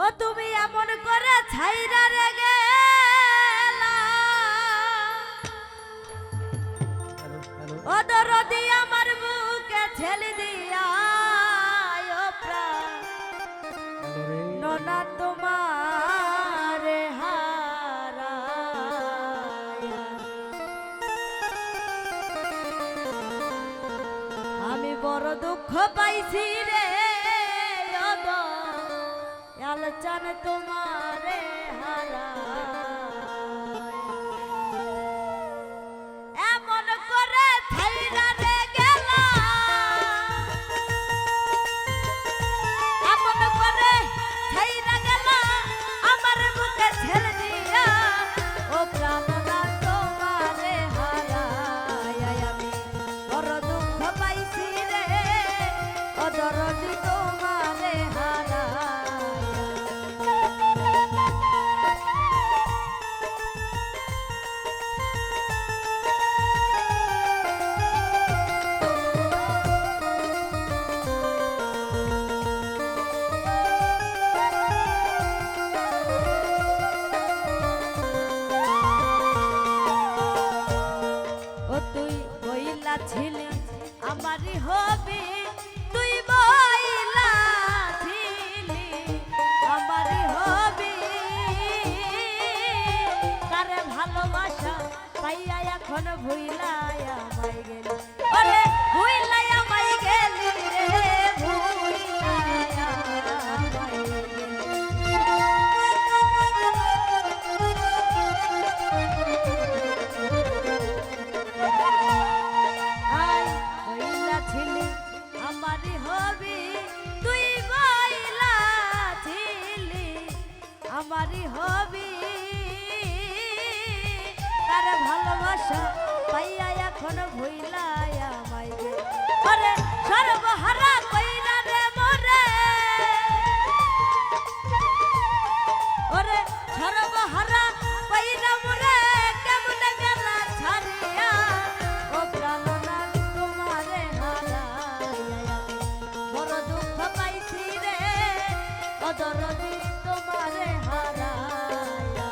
ও তুমি এমন করে ছাইরা রে গেলা, ও দরদি আমার বুকে ছেলে দিয়া ও প্রাণ ননা তোমার হারায়া আমি বড় দুঃখ পাইছি রে চান তোমারে হারা এমন করে ছাইরা রে গেলা, এমন করে ছাইরা গেলা আমার বুকে ছেড়ে দিয়া ও প্রাণনা তোমারে হারায় আমি বড় দুঃখ পাইছি রে ও দরদি তোমারে হারা ছিলি আমারই হবে, তুই বইলা ছিলি আমারই হবে, কারে ভালোবাসা পাইয়া এখন ভুইলাই আমায় গেলি, ওরে ভুইলাই আমায় গেলি রে ভুইলাই আমায় গেলি। আমারই হবি তুই বইলা ছিলি আমারই হবি, তার ভালোবাসা পাইয়া এখন ভুইলাই আমায় গে, ওরে সর্বহারা কইরা রে মোরে, ওরে সর্বহারা কইরা মোরে কেমনে গেলা ছাড়িয়া ও প্রাণনা তোমারে হারা দরদি তোমারে হারায়া।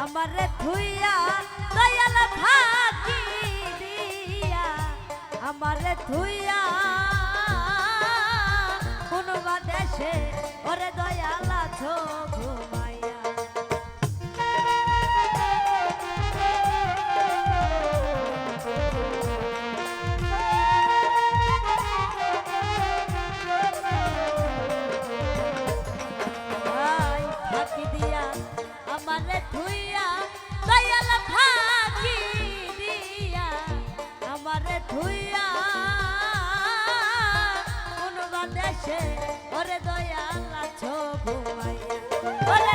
আমারে থুইয়া দয়াল ফাঁকি দিয়া, আমারে থুইয়া কোনবা দেশে ওরে দয়াল আছো ঘুমাইয়া, ফাঁকি দিয়া আমারে থুইয়া দয়াল ফাঁকি দিয়া, আমারে থুইয়া কোনবা দেশে ওরে দয়াল আছো ঘুমাইয়া, ওরে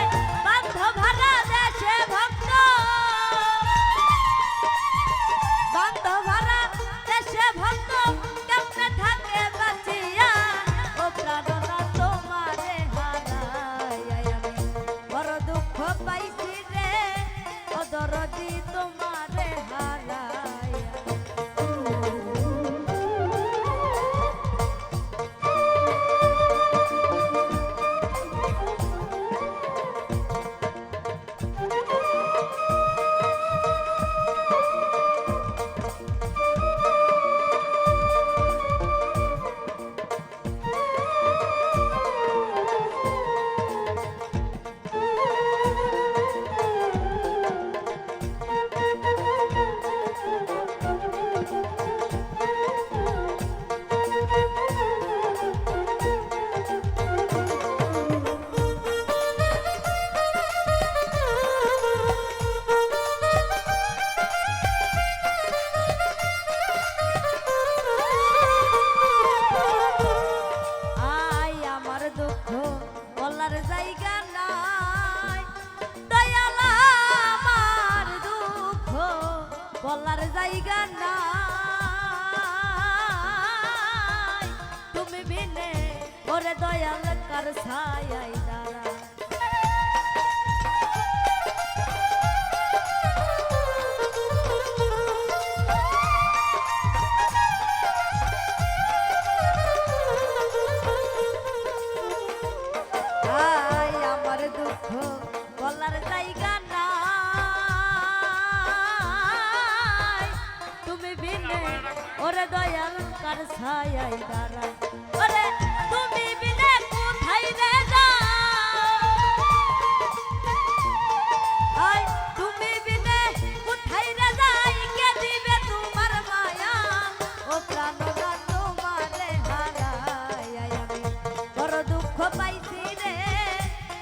জায়গা নাই তুমি বিনে ওরে দয়াল কার ছায়ায় দাঁড়া আমার দুঃখ বলার জায়গা নাই তুমি বিনে ওরে দয়াল কার ছায়ায় দাঁড়ায় ওরে তুমি বিনে কোথায় রে যাই তুমি বিনে কোথায় রে যাই কে দিবে তোমার মায়া ও প্রাণরা তোমারে হারাই আমি বড় দুঃখ পাইছি রে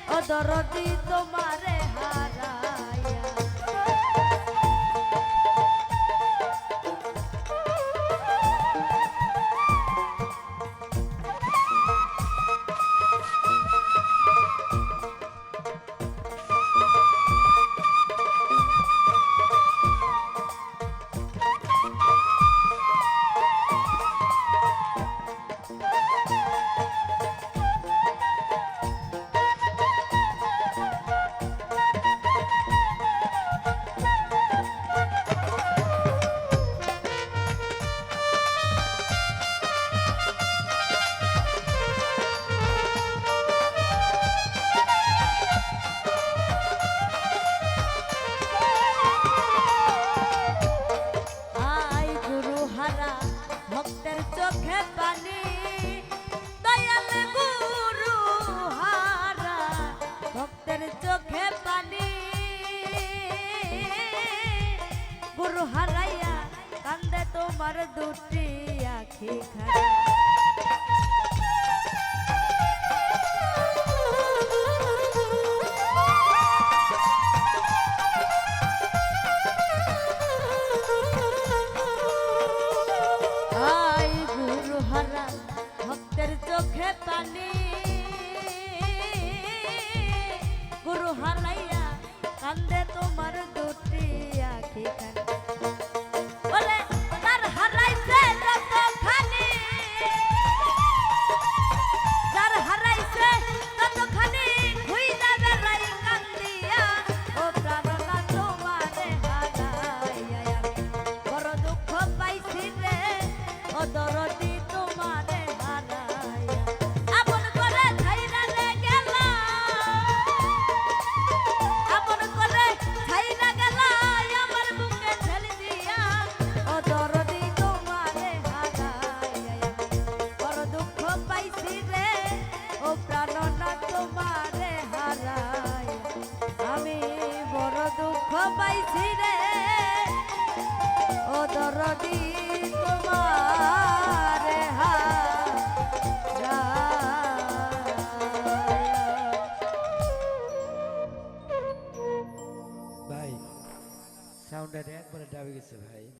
ও দরদি তোমারে হারাইয়া ভক্তের চোখে পানি দয়াল গুরু হারা ভক্তের চোখে পানি গুরু হারাইয়া কান্দে তোমার দুটি আখি খাড়া ভক্তের চোখে পানি গুরু হারাইয়া কান্দে তোমার দুটি আখি খানি বলে তার হারাইছে যতখানি যার হারাইছে ততখানি হই যাবে রাই কান্দিয়া ও প্রাণনা তোমারে হারাইয়া আমি বড় দুঃখ পাইছি রে ও দরদি তোমারে হারাইয়া আপন করে ছাইরা রে গেলা আপন করে ছাইরা গেলা আমার বুকে ঠেলি দিয়া ও দরদি তোমারে হারাইয়া বড় দুঃখ পাইছি রে ও প্রাণনা তোমারে হারাইয়া আমি বড় দুঃখ পাইছি রে ও দরদি তোমারে হারাইয়া ভাই সাউন্ডটা একবারে ডাবে গেছে ভাই।